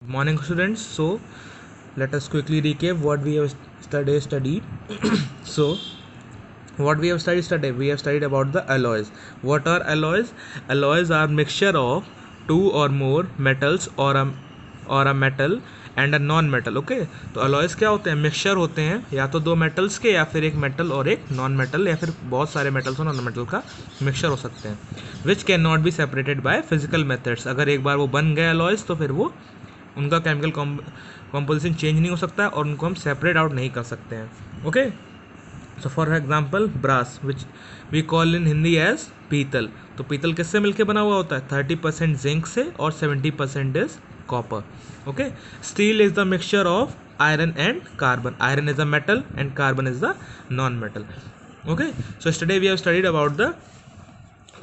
Morning students. So let us quickly recap what we have studied. So what we have studied today, we have studied about the alloys. What are alloys? Alloys are mixture of two or more metals or a metal and a non metal. Okay, तो alloys क्या होते हैं? Mixture होते हैं या तो दो metals के या फिर एक मेटल और एक नॉन मेटल या फिर बहुत सारे मेटल्स और नॉन मेटल का मिक्सचर हो सकते हैं. Which can not be separated by physical methods. अगर एक बार वो बन गए अलॉयज़ तो फिर वो उनका केमिकल कॉम्पोजिशन चेंज नहीं हो सकता है और उनको हम सेपरेट आउट नहीं कर सकते हैं. Okay, so for example brass which we call in Hindi as पीतल. तो पीतल किससे मिलकर बना हुआ होता है? 30% जिंक से और 70% is copper. Okay, steel is the mixture of iron and carbon. Iron is a metal and carbon is the non metal. Okay, so yesterday we have studied about the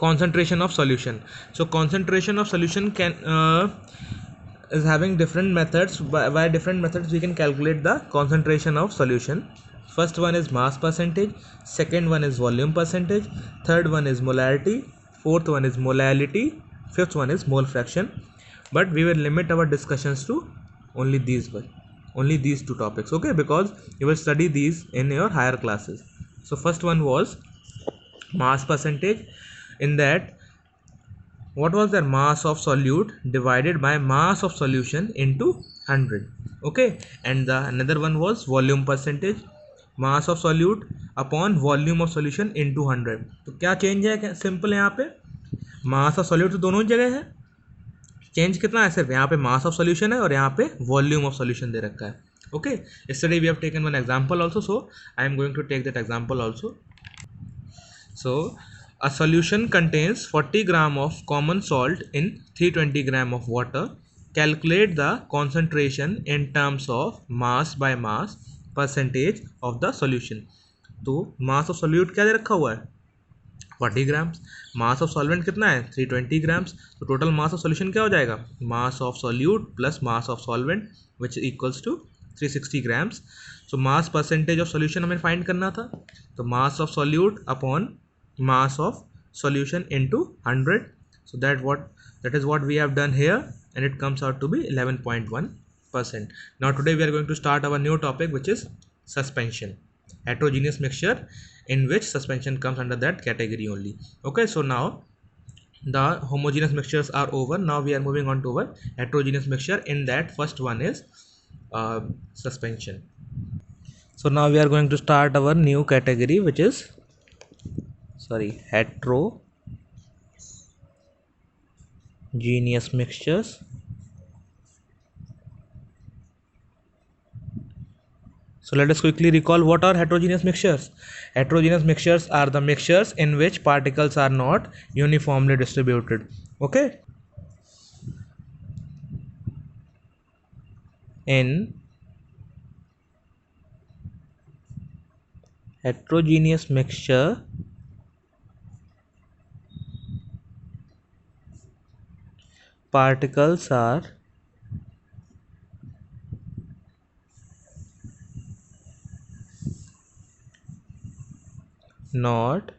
concentration of solution. So concentration of solution can is having different methods. By different methods we can calculate the concentration of solution. First one is mass percentage, second one is volume percentage, third one is molarity, fourth one is molality, fifth one is mole fraction. But we will limit our discussions to only these two topics. Okay, because you will study these in your higher classes. So first one was mass percentage. In that, what was the mass of solute divided by mass of solution into 100. Okay, and the another one was volume percentage, mass of solute upon volume of solution into 100. तो क्या change है? Simple है, यहाँ पे मास of solute तो दोनों जगह है, चेंज कितना है? सिर्फ यहाँ पे मास ऑफ सॉल्यूशन है और यहाँ पे वॉल्यूम ऑफ सॉल्यूशन दे रखा है. Okay, yesterday we have taken one example also, so I am going to take that example also. So a solution contains 40 gram of common salt in 320 gram of water. Calculate the concentration in terms of mass by mass percentage of the solution. तो mass of solute क्या दे रखा हुआ है? 40 grams. Mass of solvent कितना है? 320 grams. तो total mass of solution क्या हो जाएगा? Mass of solute plus mass of solvent which equals to 360 grams. So mass percentage of solution हमें फाइंड करना था. तो mass of solute upon mass of solution into 100. So that is what we have done here, and it comes out to be 11.1%. Now today we are going to start our new topic, which is suspension, heterogeneous mixture, in which suspension comes under that category only. Okay, so now the homogeneous mixtures are over. Now we are moving on to our heterogeneous mixture. In that, first one is suspension. So now we are going to start our new category, which is heterogeneous mixtures. So let us quickly recall what are heterogeneous mixtures. Heterogeneous mixtures are the mixtures in which particles are not uniformly distributed. Okay, in heterogeneous mixture, particles are not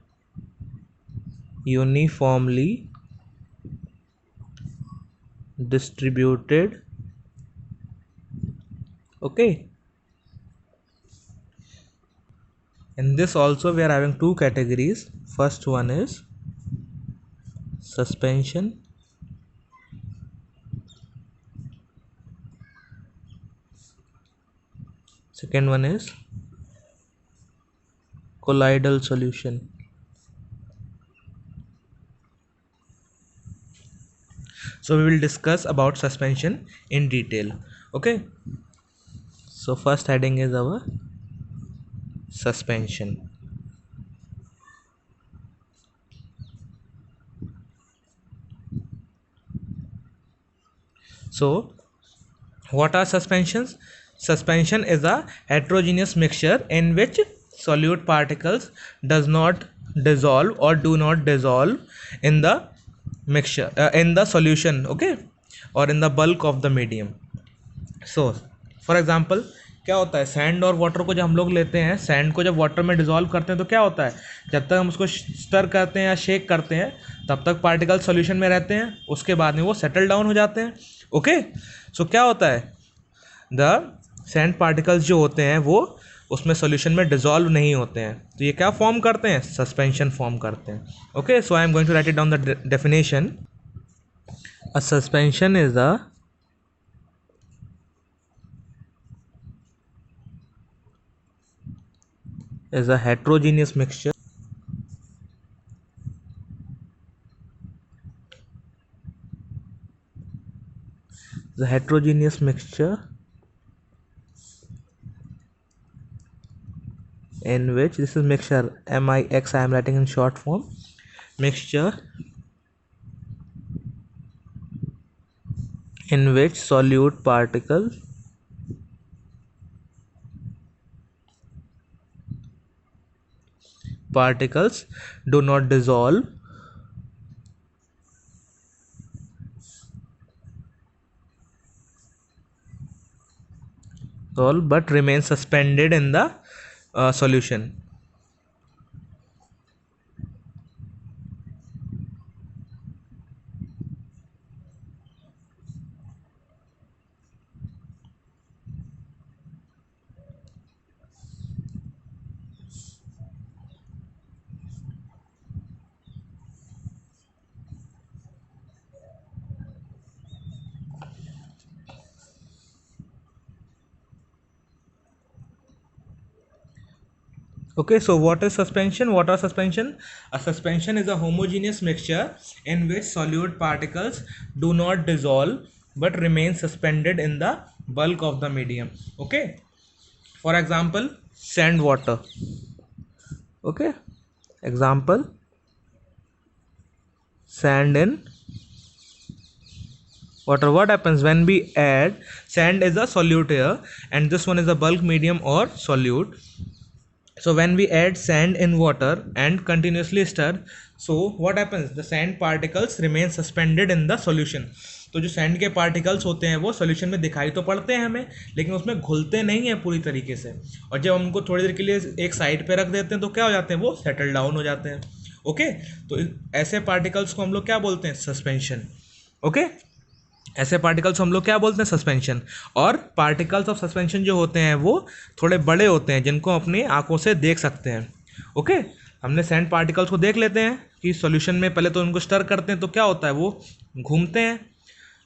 uniformly distributed. Okay, in this also we are having two categories. First one is suspension, second one is colloidal solution. So we will discuss about suspension in detail. Okay, so first heading is our suspension. So what are suspensions? Suspension is a heterogeneous mixture in which solute particles does not dissolve or do not dissolve in the mixture in the solution. Okay, or in the bulk of the medium. So for example, क्या होता है? Sand और water को जब हम लोग लेते हैं, सैंड को जब वाटर में डिजोल्व करते हैं तो क्या होता है? जब तक हम उसको स्टर करते हैं या शेक करते हैं तब तक पार्टिकल सॉल्यूशन में रहते हैं, उसके बाद में वो सेटल डाउन हो जाते हैं. ओके, सो क्या होता है, द सैंड पार्टिकल्स जो होते हैं वो उसमें सॉल्यूशन में डिजॉल्व नहीं होते हैं, तो ये क्या फॉर्म करते हैं, सस्पेंशन फॉर्म करते हैं. Okay, so I am going to write it down the definition. A suspension is a heterogeneous mixture the heterogeneous mixture in which, this is mixture, mix I am writing in short form, mixture in which solute particles do not dissolve but remain suspended in the solution. Okay, so what is suspension? What are suspension? A suspension is a homogeneous mixture in which solute particles do not dissolve but remain suspended in the bulk of the medium. Okay, for example, sand water. Okay, example, sand in water. What happens when we add, sand is a solute here and this one is a bulk medium or solute. So when we add sand in water and continuously stir, so what happens, the sand particles remain suspended in the solution. तो जो sand के particles होते हैं वो solution में दिखाई तो पड़ते हैं हमें, लेकिन उसमें घुलते नहीं हैं पूरी तरीके से, और जब हम उनको थोड़ी देर के लिए एक साइड पे रख देते हैं तो क्या हो जाते हैं, वो सेटल डाउन हो जाते हैं. ओके, तो ऐसे पार्टिकल्स को हम लोग क्या बोलते हैं, सस्पेंशन. ओके, ऐसे पार्टिकल्स हम लोग क्या बोलते हैं, सस्पेंशन. और पार्टिकल्स ऑफ सस्पेंशन जो होते हैं वो थोड़े बड़े होते हैं जिनको अपनी आंखों से देख सकते हैं. ओके, हमने सैंड पार्टिकल्स को देख लेते हैं कि सॉल्यूशन में पहले तो उनको स्टर करते हैं तो क्या होता है, वो घूमते हैं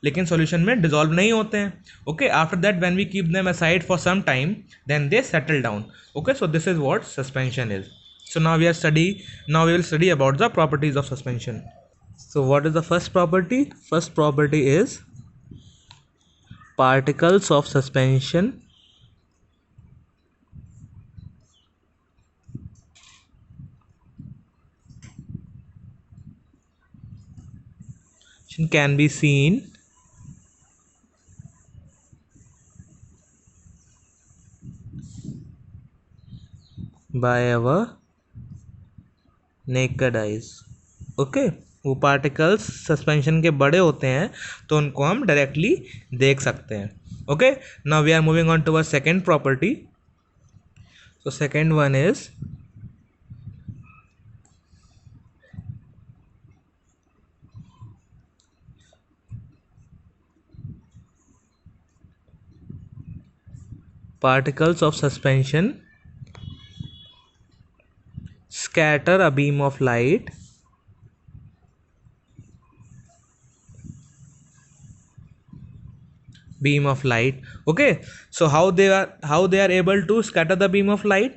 लेकिन सॉल्यूशन में डिजॉल्व नहीं होते हैं. Okay, after that when we keep them aside for some time then they settle down. Okay, so this is what suspension is. So now we will study about the properties of suspension. So what is the first property? First property is particles of suspension can be seen by our naked eyes. Okay, वो particles suspension के बड़े होते हैं तो उनको हम directly देख सकते हैं. Okay, now we are moving on to our second property. So second one is particles of suspension scatter a beam of light okay, so how they are able to scatter the beam of light,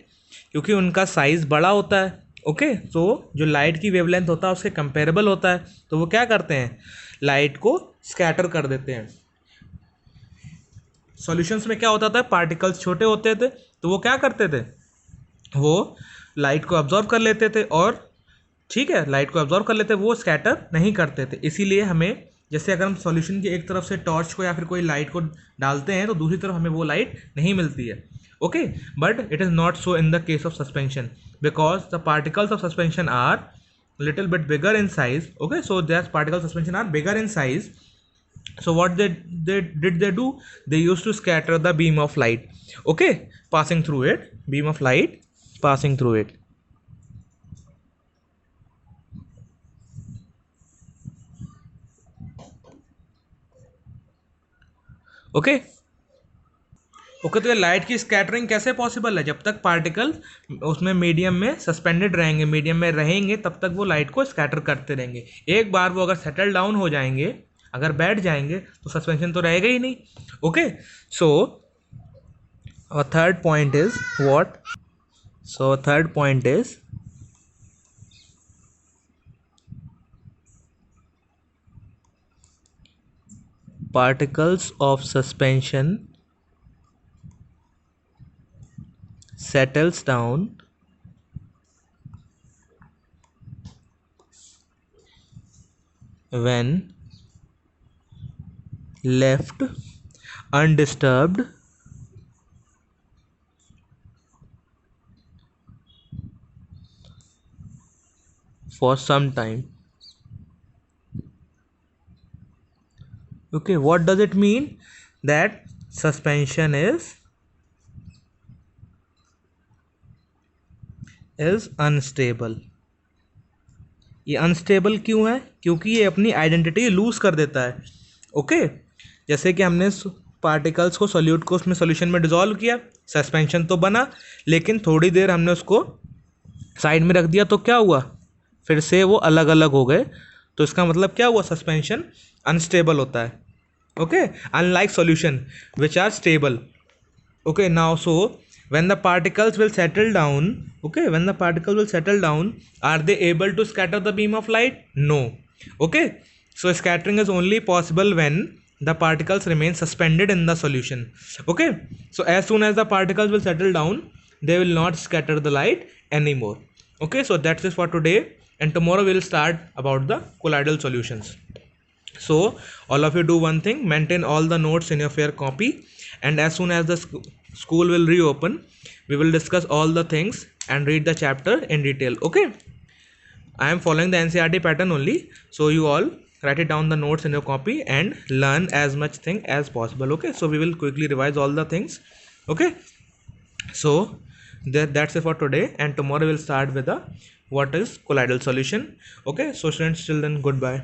क्योंकि उनका size बड़ा होता है. Okay, तो जो light की wavelength होता है उसके कंपेरेबल होता है, तो वो क्या करते हैं, लाइट को स्कैटर कर देते हैं. सॉल्यूशंस में क्या होता था, पार्टिकल्स छोटे होते थे तो वो क्या करते थे, वो लाइट को अब्जॉर्व कर लेते थे, और ठीक है, लाइट को अब्जॉर्व कर लेते, वो स्कैटर नहीं करते थे. इसीलिए हमें, जैसे अगर हम सॉल्यूशन की एक तरफ से टॉर्च को या फिर कोई लाइट को डालते हैं तो दूसरी तरफ हमें वो लाइट नहीं मिलती है. Okay, but it is not so in the case of suspension because the particles of suspension are little bit bigger in size. Okay, so their particle suspension are bigger in size. So what they do, they used to scatter the beam of light, okay, passing through it, beam of light passing through it. Okay okay तो ये light की scattering कैसे possible है? जब तक particle उसमें medium में suspended रहेंगे, मीडियम में रहेंगे, तब तक वो लाइट को स्कैटर करते रहेंगे। एक बार वो अगर सेटल डाउन हो जाएंगे, अगर बैठ जाएंगे, तो सस्पेंशन तो रहेगा ही नहीं। Okay so third point is what? So third point is particles of suspension settles down when left undisturbed for some time. Okay, what does it mean? That suspension is unstable. ये unstable क्यों है? क्योंकि ये अपनी identity loose कर देता है। Okay जैसे कि हमने पार्टिकल्स को सोल्यूट को उसमें सोल्यूशन में डिसॉल्व किया, सस्पेंशन तो बना, लेकिन थोड़ी देर हमने उसको साइड में रख दिया तो क्या हुआ? फिर से वो अलग अलग हो गए। तो इसका मतलब क्या हुआ? सस्पेंशन अनस्टेबल होता है। Okay unlike solution which are stable. Okay, now so when the particles will settle down, are they able to scatter the beam of light? No. Okay, so scattering is only possible when the particles remain suspended in the solution. Okay, so as soon as the particles will settle down, they will not scatter the light anymore. Okay, so that's it for today, and tomorrow we'll start about the colloidal solutions. So all of you do one thing, maintain all the notes in your fair copy, and as soon as the school will reopen, we will discuss all the things and read the chapter in detail. Okay, I am following the NCERT pattern only, so you all write it down the notes in your copy and learn as much thing as possible. Okay, so we will quickly revise all the things. Okay, so that's it for today, and tomorrow we'll start with the what is colloidal solution. Okay, so students, till then, goodbye.